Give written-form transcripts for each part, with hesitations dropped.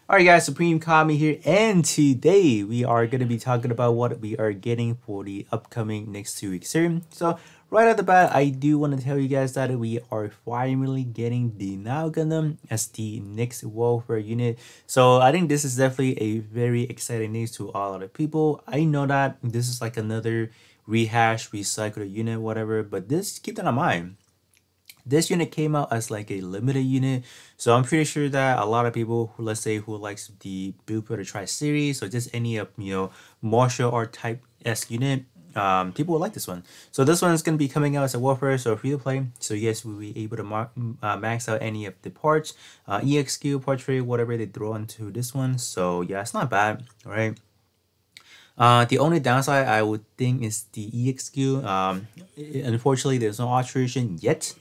Alright guys, Supreme Kami here, and today we are going to be talking about what we are getting for the upcoming next 2 weeks here. So right off the bat, I do want to tell you guys that we are finally getting the Now Gundam as the next welfare unit. So I think this is definitely a very exciting news to a lot of people. I know that this is like another rehash, recycled unit, whatever, but this keep that in mind. This unit came out as like a limited unit, so I'm pretty sure that a lot of people who, let's say, who likes the Blueprint or Tri series or just any of martial art type esque unit, people will like this one. So this one is gonna be coming out as a warfare, so free to play. So yes, we'll be able to max out any of the parts, EXQ, portrait, whatever they throw into this one. So yeah, it's not bad, right? The only downside I would think is the EXQ. Unfortunately, there's no alteration yet,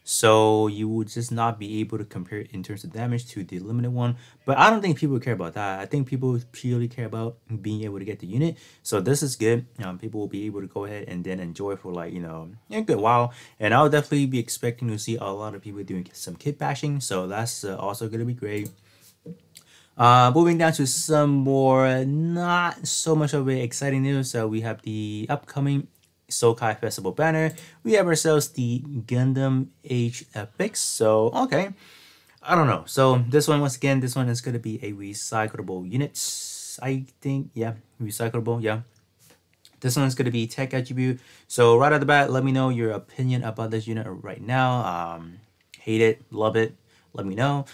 so you would just not be able to compare it in terms of damage to the limited one. But I don't think people care about that. I think people purely care about being able to get the unit. So this is good. People will be able to go ahead and then enjoy for like a good while. And I'll definitely be expecting to see a lot of people doing some kit bashing. So that's also gonna be great. Moving down to some more not so much of a exciting news. So we have the upcoming Sokai Festival banner. We have ourselves the Gundam Age Epics. So okay, I don't know. So this one, once again, this one is gonna be a recyclable unit. I think, yeah, recyclable, yeah. This one's gonna be tech attribute. So right out the bat, let me know your opinion about this unit right now. Hate it, love it, let me know.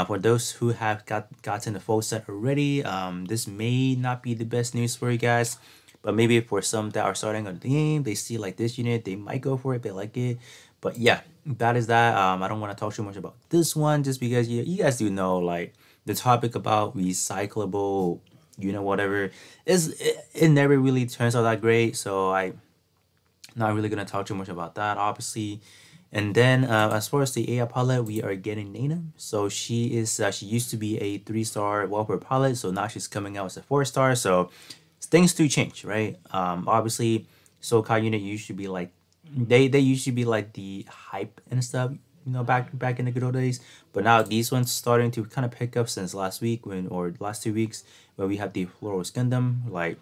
For those who have gotten the full set already, this may not be the best news for you guys, but maybe for some that are starting on the game, they see like this unit, they might go for it, they like it. But yeah, that is that. I don't want to talk too much about this one just because you guys do know like the topic about recyclable, whatever, it never really turns out that great. So I not really gonna talk too much about that, obviously. And then as far as the AI pilot, we are getting Nana. So she used to be a 3-star welfare pilot, so now she's coming out as a 4-star. So things do change, right? Obviously, SoCal unit used to be like they used to be like the hype and stuff, back in the good old days. But now these ones starting to kind of pick up since last week or last 2 weeks when we have the Floros Gundam. Like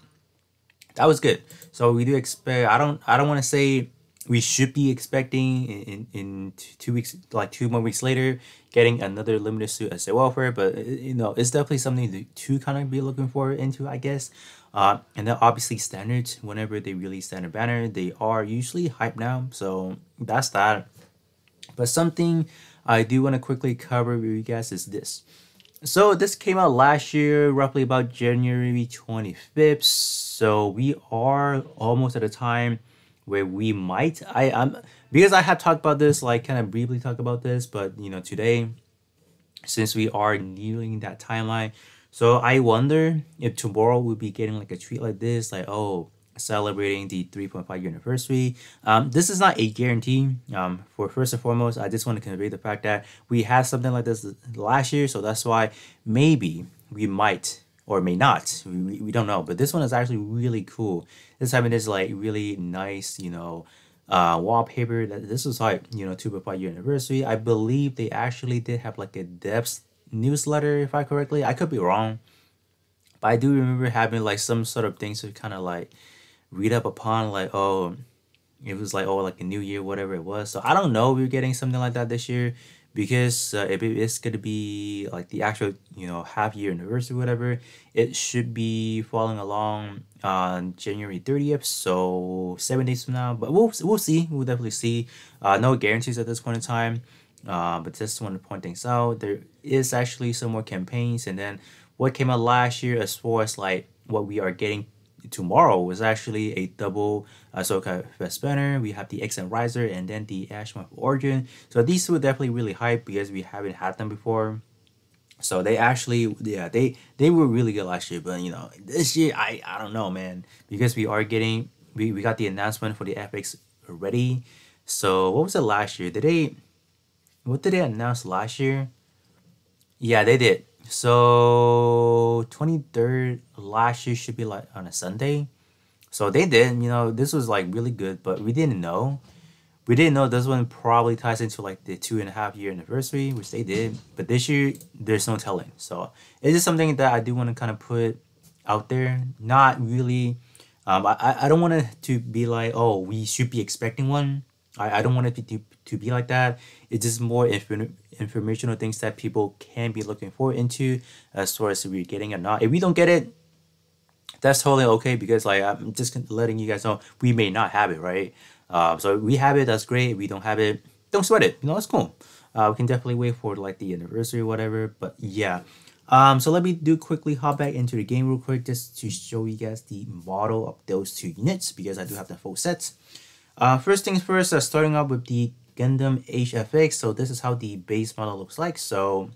that was good. So we do expect. I don't want to say we should be expecting in 2 weeks, like 2 more weeks later, getting another limited suit as a welfare. But it's definitely something to kind of be looking forward into, I guess. And then obviously standards. Whenever they release standard banner, they are usually hype now. So that's that. But something I do want to quickly cover with you guys is this. So this came out last year, roughly about January 25th. So we are almost at a time where we might. I'm because I had talked about this, like kind of briefly talk about this, but today, since we are nearing that timeline, so I wonder if tomorrow we'll be getting like a treat like this, like oh, celebrating the 3.5 year anniversary. This is not a guarantee. For first and foremost, I just want to convey the fact that we had something like this last year, so that's why maybe we might or may not. We don't know, but this one is actually really cool. This having this like really nice, wallpaper. That this was like 2.5 year anniversary. I believe they actually did have like a depth newsletter, if I correctly. I could be wrong, but I do remember having like some sort of things to kind of like read up upon, like oh, it was like oh, like a new year, whatever it was. So I don't know if we're getting something like that this year, because if it's gonna be like the actual half year anniversary, whatever, it should be falling along on January 30th, so 7 days from now. But we'll see. We'll definitely see. No guarantees at this point in time. But just want to point things out. There is actually some more campaigns, and then what came out last year as far as like what we are getting tomorrow was actually a double Ahsoka Fest banner. We have the XM Riser and then the Ashmouth Origin. So these two are definitely really hype because we haven't had them before. So they actually, yeah, they were really good last year. But this year I don't know, man, because we got the announcement for the FX already. So what was it last year? What did they announce last year? Yeah, they did. So 23rd last year should be like on a Sunday. So they did, this was like really good, but we didn't know. we didn't know this one probably ties into like the 2.5 year anniversary, which they did. But this year, there's no telling. So it's just something that I do want to kind of put out there. Not really. I don't want it to be like, oh, we should be expecting one. I don't want it to be like that. It's just more informational things that people can be looking forward into as far as if we're getting it or not. If we don't get it, that's totally okay because like I'm just letting you guys know we may not have it, right? So if we have it, that's great. If we don't have it, don't sweat it. You know, it's cool. We can definitely wait for like the anniversary or whatever. But yeah. So let me do quickly hop back into the game real quick just to show you guys the model of those two units because I do have the full sets. First things first, starting off with the Gundam HFX. So this is how the base model looks like. So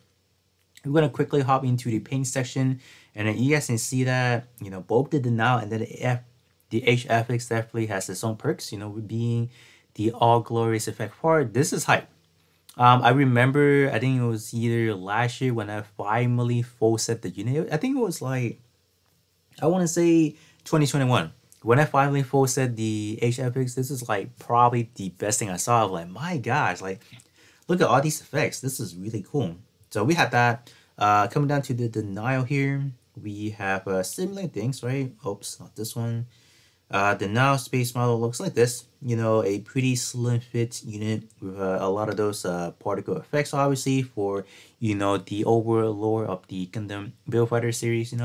we're gonna quickly hop into the paint section, and then you guys can see that both the denial and then the HFX definitely has its own perks. With being the all glorious effect part, this is hype. I remember I think it was either last year when I finally full set the unit. I think it was like I want to say 2021 when I finally full set the HFX. This is like probably the best thing I saw. Of like my gosh, like look at all these effects. This is really cool. So we have that. Coming down to the denial here, we have similar things, right? Oops, not this one. The now space model looks like this. A pretty slim fit unit with a lot of those particle effects, obviously, for the overall lore of the Gundam Build Fighter series.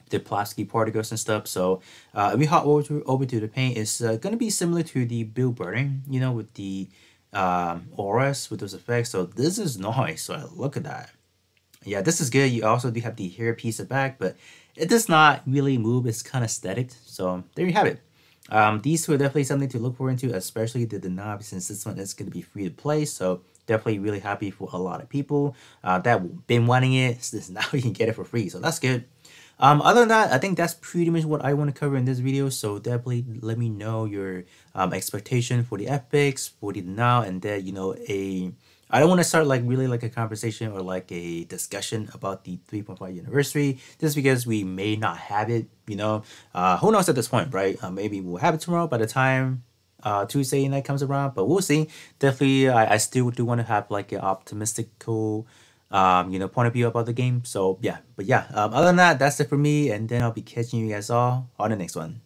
The plastic particles and stuff. So if we hop over to the paint, it's gonna be similar to the build burning, with the auras with those effects. So this is nice. So look at that. Yeah, this is good. You also do have the hair piece at back, but it does not really move. It's kind of static. So there you have it. These two are definitely something to look forward to, especially the knob, since this one is going to be free to play. So definitely really happy for a lot of people that been wanting it. So now you can get it for free. So that's good. Other than that, I think that's pretty much what I want to cover in this video. So definitely let me know your expectation for the epics, for the now, and then I don't want to start like really like a conversation or like a discussion about the 3.5 anniversary just because we may not have it. Who knows at this point, right? Maybe we'll have it tomorrow by the time Tuesday night comes around, but we'll see. Definitely, I still do want to have like an optimistical point of view about the game. So yeah, but yeah, other than that, that's it for me, and then I'll be catching you guys all on the next one.